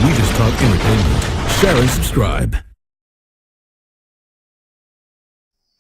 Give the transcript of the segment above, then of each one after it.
We just talk entertainment. Share and subscribe.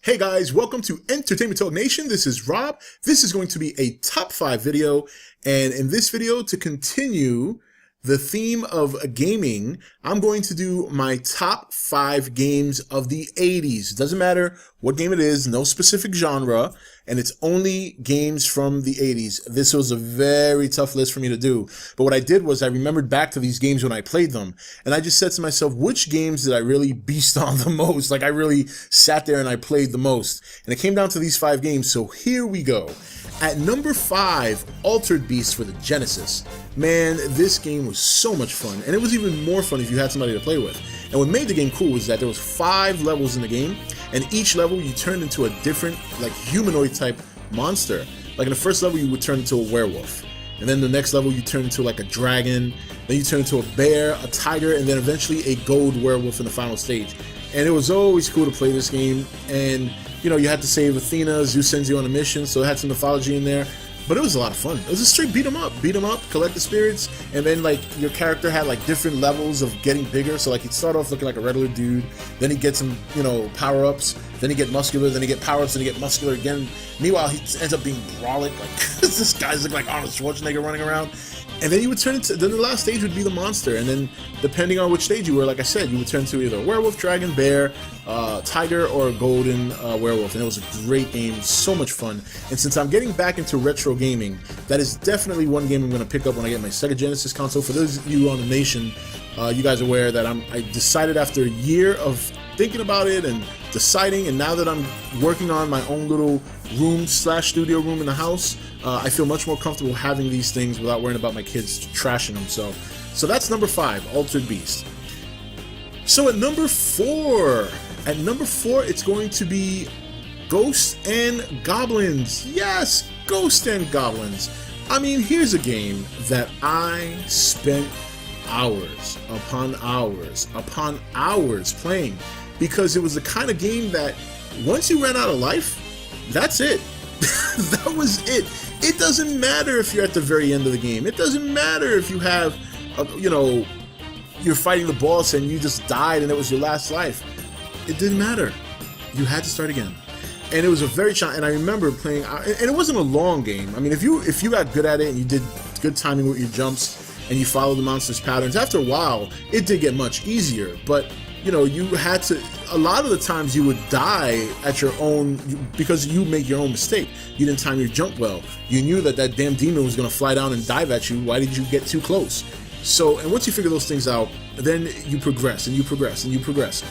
Hey guys, welcome to Entertainment Talk Nation. This is Rob. This is going to be a top 5 video, and in this video, to continue the theme of gaming, I'm going to do my top 5 games of the 80s. It doesn't matter what game it is, no specific genre, and it's only games from the 80s. This was a very tough list for me to do, but what I did was I remembered back to these games when I played them, and I just said to myself, which games did I really beast on the most? Like, I really sat there and I played the most, and it came down to these 5 games, so here we go. At number 5, Altered Beast for the Genesis. Man, this game was so much fun, and it was even more fun if you had somebody to play with. And what made the game cool was that there was 5 levels in the game, and each level you turned into a different, like, humanoid type monster. Like in the first level you would turn into a werewolf, and then the next level you turn into like a dragon, then you turn into a bear, a tiger, and then eventually a gold werewolf in the final stage. And it was always cool to play this game, and you know, you had to save Athena. Zeus sends you on a mission, so it had some mythology in there. But it was a lot of fun. It was a straight beat 'em up, collect the spirits, and then like your character had like different levels of getting bigger. So like he'd start off looking like a regular dude, then he'd get some, you know, power-ups, then he'd get muscular, then he'd get power-ups, then he'd get muscular again. Meanwhile, he ends up being brolic, like this guy's look like Arnold Schwarzenegger running around. And then you would turn into, then the last stage would be the monster, and then depending on which stage you were, like I said, you would turn to either a werewolf, dragon, bear, tiger, or a golden werewolf. And it was a great game, so much fun. And since I'm getting back into retro gaming, that is definitely one game I'm going to pick up when I get my Sega Genesis console. For those of you on the nation, you guys are aware that I decided after a year of thinking about it and deciding, and now that I'm working on my own little room/studio room in the house, I feel much more comfortable having these things without worrying about my kids trashing them. So that's number 5, Altered Beast. So at number 4, it's going to be Ghosts and Goblins. Yes, Ghosts and Goblins. I mean, here's a game that I spent hours upon hours upon hours playing, because it was the kind of game that once you ran out of life, that's it. That was it. It doesn't matter if you're at the very end of the game. It doesn't matter if you have, you know, you're fighting the boss and you just died and it was your last life. It didn't matter. You had to start again. And it was a very challenging, and I remember playing, and it wasn't a long game. I mean, if you got good at it and you did good timing with your jumps and you followed the monster's patterns, after a while, it did get much easier. But you know, you had to, a lot of the times you would die at your own, because you make your own mistake. You didn't time your jump well. You knew that that damn demon was going to fly down and dive at you. Why did you get too close? So, and once you figure those things out, then you progress and you progress and you progress.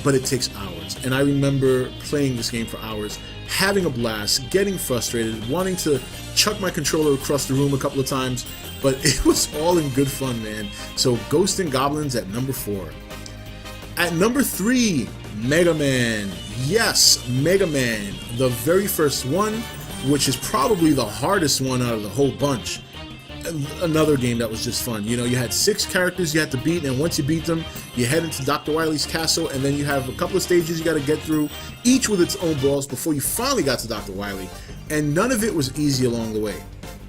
But it takes hours. And I remember playing this game for hours, having a blast, getting frustrated, wanting to chuck my controller across the room a couple of times, but it was all in good fun, man. So Ghosts and Goblins at number 4. At number 3, Mega Man. Yes, Mega Man, the very first one, which is probably the hardest one out of the whole bunch. Another game that was just fun. You know, you had 6 characters you had to beat, and once you beat them, you head into Dr. Wily's castle, and then you have a couple of stages you got to get through, each with its own boss before you finally got to Dr. Wily. And none of it was easy along the way.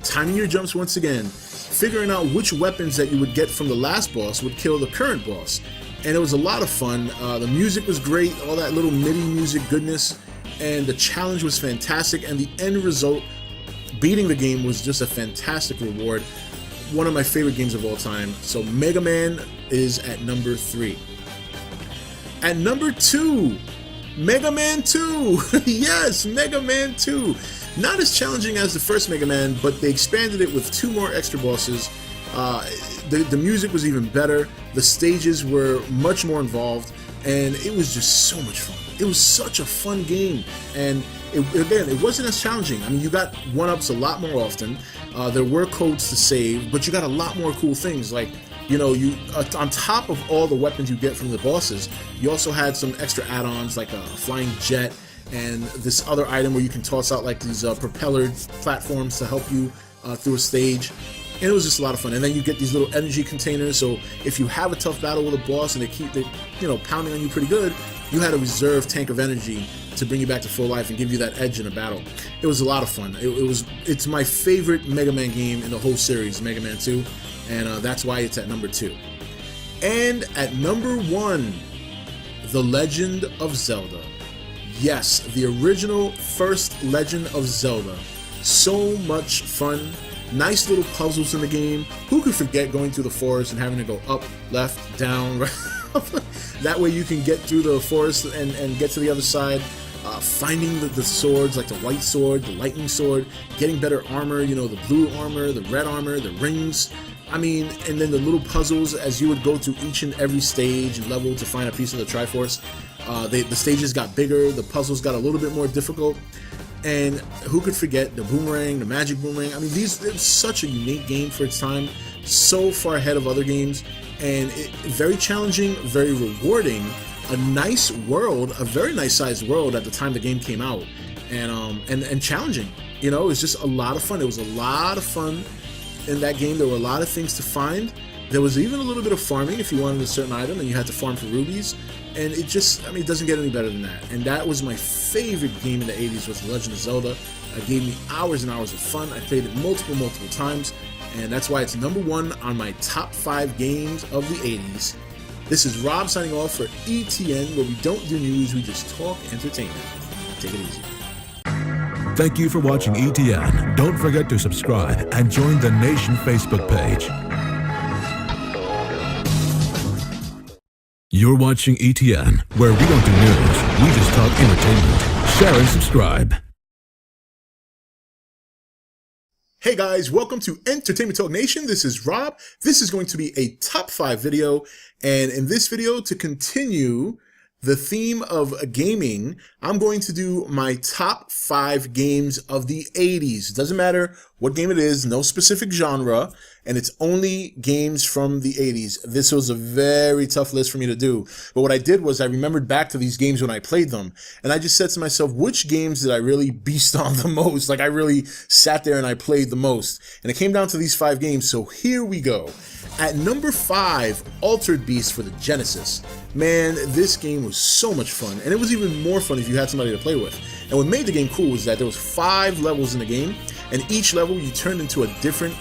Timing your jumps once again, figuring out which weapons that you would get from the last boss would kill the current boss. And it was a lot of fun. The music was great, all that little MIDI music goodness, and the challenge was fantastic, and the end result, beating the game, was just a fantastic reward. One of my favorite games of all time. So Mega Man is at number 3. At number 2, Mega Man 2. Yes, Mega Man 2. Not as challenging as the first Mega Man, but they expanded it with 2 more extra bosses. The music was even better, the stages were much more involved, and it was just so much fun. It was such a fun game, and it wasn't as challenging. I mean, you got 1-ups a lot more often, there were codes to save, but you got a lot more cool things, like, you know, you on top of all the weapons you get from the bosses, you also had some extra add-ons, like a flying jet, and this other item where you can toss out like these propellered platforms to help you through a stage. And it was just a lot of fun. And then you get these little energy containers, so if you have a tough battle with a boss and they keep pounding on you pretty good, you had a reserve tank of energy to bring you back to full life and give you that edge in a battle. It was a lot of fun. It's my favorite Mega Man game in the whole series, Mega Man 2, and that's why it's at number 2. And at number 1, The Legend of Zelda. Yes, the original first Legend of Zelda. So much fun. Nice little puzzles in the game. Who could forget going through the forest and having to go up, left, down, right? That way you can get through the forest and get to the other side. Finding the swords, like the white sword, the lightning sword, getting better armor, you know, the blue armor, the red armor, the rings. I mean, and then the little puzzles as you would go through each and every stage and level to find a piece of the Triforce. The stages got bigger, the puzzles got a little bit more difficult. And who could forget the boomerang, the magic boomerang? I mean, it's such a unique game for its time, so far ahead of other games, and very challenging, very rewarding, a nice world, a very nice sized world at the time the game came out, and challenging. You know, it was just a lot of fun. It was a lot of fun in that game. There were a lot of things to find. There was even a little bit of farming if you wanted a certain item and you had to farm for rubies. And it just, I mean, it doesn't get any better than that. And that was my favorite game in the 80s, was The Legend of Zelda. It gave me hours and hours of fun. I played it multiple times. And that's why it's number 1 on my top 5 games of the 80s. This is Rob signing off for ETN, where we don't do news, we just talk entertainment. Take it easy. Thank you for watching ETN. Don't forget to subscribe and join the Nation Facebook page. You're watching ETN, where we don't do news, we just talk entertainment. Share and subscribe. Hey guys, welcome to Entertainment Talk Nation. This is Rob. This is going to be a top 5 video, and in this video, to continue the theme of gaming, I'm going to do my top 5 games of the 80s. It doesn't matter what game it is, no specific genre, and it's only games from the 80s. This was a very tough list for me to do, but what I did was I remembered back to these games when I played them, and I just said to myself, which games did I really beast on the most? Like, I really sat there and I played the most, and it came down to these 5 games, so here we go. At number 5, Altered Beast for the Genesis. Man, this game was so much fun, and it was even more fun if you had somebody to play with. And what made the game cool was that there was 5 levels in the game, and each level you turned into a different